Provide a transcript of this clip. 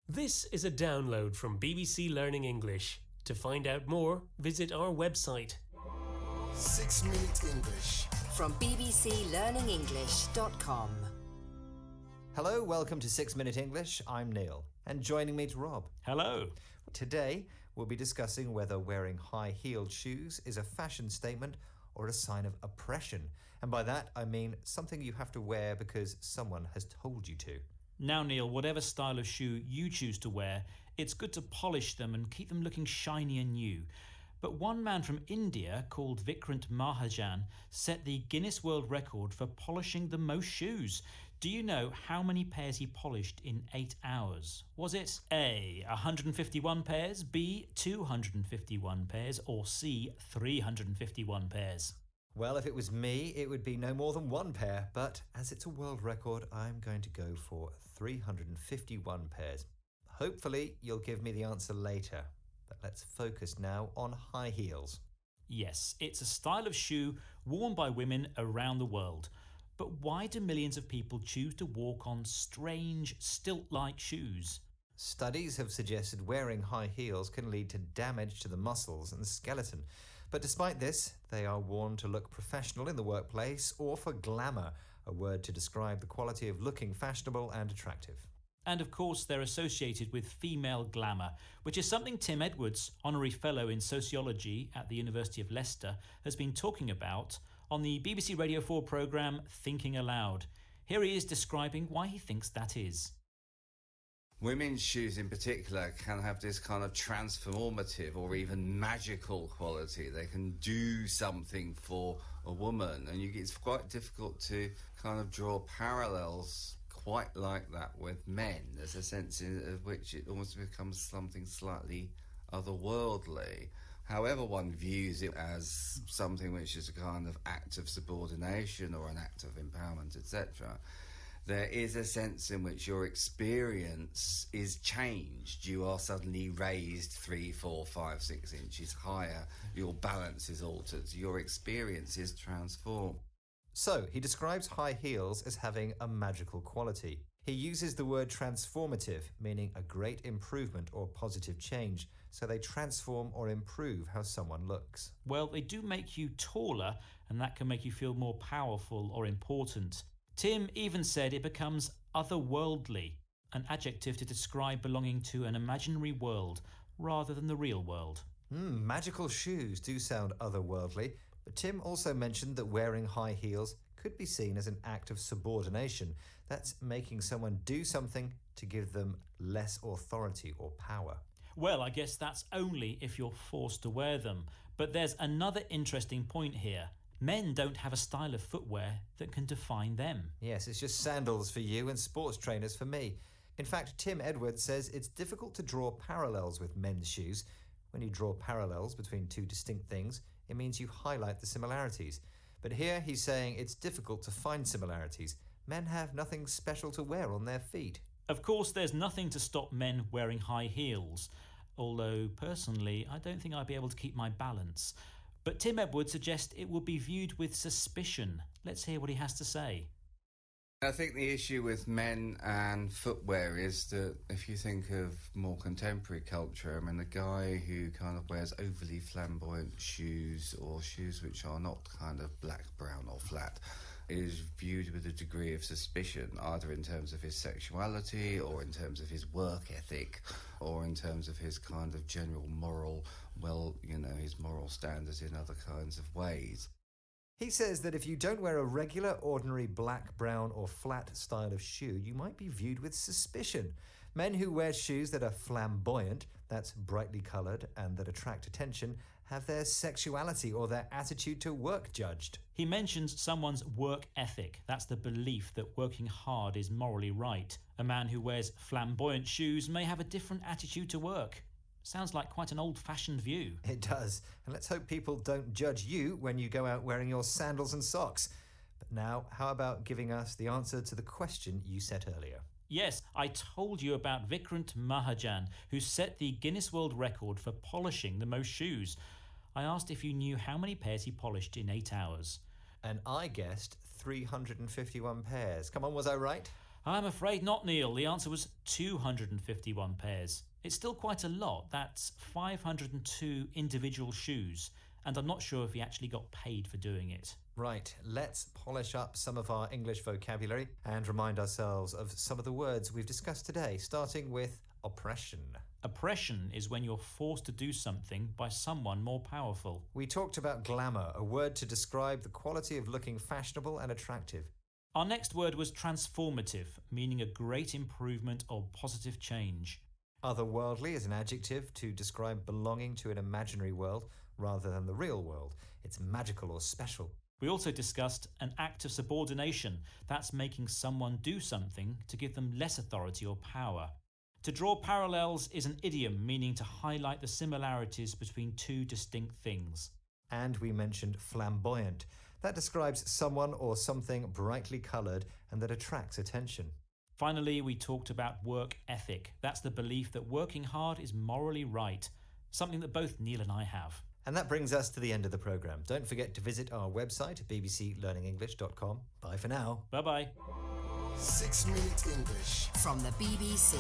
This is a download from BBC Learning English. To find out more, visit our website. 6 Minute English. From bbclearningenglish.com. Hello, welcome to 6 Minute English. I'm Neil, and joining me is Rob. Hello. Today, we'll be discussing whether wearing high-heeled shoes is a fashion statement or a sign of oppression. And by that, I mean something you have to wear because someone has told you to. Now, Neil, whatever style of shoe you choose to wear, it's good to polish them and keep them looking shiny and new. But one man from India called Vikrant Mahajan set the Guinness World Record for polishing the most shoes. Do you know how many pairs he polished in 8 hours? Was it A, 151 pairs, B, 251 pairs, or C, 351 pairs? Well, if it was me, it would be no more than one pair, but as it's a world record, I'm going to go for 351 pairs. Hopefully, you'll give me the answer later, but let's focus now on high heels. Yes, it's a style of shoe worn by women around the world. But why do millions of people choose to walk on strange, stilt-like shoes? Studies have suggested wearing high heels can lead to damage to the muscles and skeleton. But despite this, they are worn to look professional in the workplace or for glamour, a word to describe the quality of looking fashionable and attractive. And of course, they're associated with female glamour, which is something Tim Edwards, Honorary Fellow in Sociology at the University of Leicester, has been talking about on the BBC Radio 4 programme Thinking Aloud. Here he is describing why he thinks that is. Women's shoes in particular can have this kind of transformative or even magical quality. They can do something for a woman, and it's quite difficult to kind of draw parallels quite like that with men. There's a sense in which it almost becomes something slightly otherworldly. However one views it as something which is a kind of act of subordination or an act of empowerment, etc., there is a sense in which your experience is changed. You are suddenly raised 3, 4, 5, 6 inches higher. Your balance is altered. Your experience is transformed. So, he describes high heels as having a magical quality. He uses the word transformative, meaning a great improvement or positive change, so they transform or improve how someone looks. Well, they do make you taller, and that can make you feel more powerful or important. Tim even said it becomes otherworldly, an adjective to describe belonging to an imaginary world rather than the real world. Magical shoes do sound otherworldly, but Tim also mentioned that wearing high heels could be seen as an act of subordination. That's making someone do something to give them less authority or power. Well, I guess that's only if you're forced to wear them. But there's another interesting point here. Men don't have a style of footwear that can define them. Yes, it's just sandals for you and sports trainers for me. In fact, Tim Edwards says it's difficult to draw parallels with men's shoes. When you draw parallels between two distinct things, it means you highlight the similarities. But here he's saying it's difficult to find similarities. Men have nothing special to wear on their feet. Of course, there's nothing to stop men wearing high heels. Although, personally, I don't think I'd be able to keep my balance. But Tim Edwards suggests it will be viewed with suspicion. Let's hear what he has to say. I think the issue with men and footwear is that if you think of more contemporary culture, I mean, the guy who kind of wears overly flamboyant shoes or shoes which are not kind of black, brown or flat is viewed with a degree of suspicion, either in terms of his sexuality or in terms of his work ethic or in terms of his kind of general moral, his moral standards in other kinds of ways. He says that if you don't wear a regular, ordinary black, brown or flat style of shoe, you might be viewed with suspicion. Men who wear shoes that are flamboyant, that's brightly coloured and that attract attention, have their sexuality or their attitude to work judged. He mentions someone's work ethic. That's the belief that working hard is morally right. A man who wears flamboyant shoes may have a different attitude to work. Sounds like quite an old-fashioned view. It does. And let's hope people don't judge you when you go out wearing your sandals and socks. But now, how about giving us the answer to the question you set earlier? Yes, I told you about Vikrant Mahajan, who set the Guinness World Record for polishing the most shoes. I asked if you knew how many pairs he polished in 8 hours. And I guessed 351 pairs. Come on, was I right? I'm afraid not, Neil. The answer was 251 pairs. It's still quite a lot. That's 502 individual shoes. And I'm not sure if he actually got paid for doing it. Right, let's polish up some of our English vocabulary and remind ourselves of some of the words we've discussed today, starting with oppression. Oppression is when you're forced to do something by someone more powerful. We talked about glamour, a word to describe the quality of looking fashionable and attractive. Our next word was transformative, meaning a great improvement or positive change. Otherworldly is an adjective to describe belonging to an imaginary world rather than the real world. It's magical or special. We also discussed an act of subordination. That's making someone do something to give them less authority or power. To draw parallels is an idiom meaning to highlight the similarities between two distinct things. And we mentioned flamboyant. That describes someone or something brightly coloured and that attracts attention. Finally, we talked about work ethic. That's the belief that working hard is morally right, something that both Neil and I have. And that brings us to the end of the programme. Don't forget to visit our website, bbclearningenglish.com. Bye for now. Bye-bye. 6 Minute English from the BBC.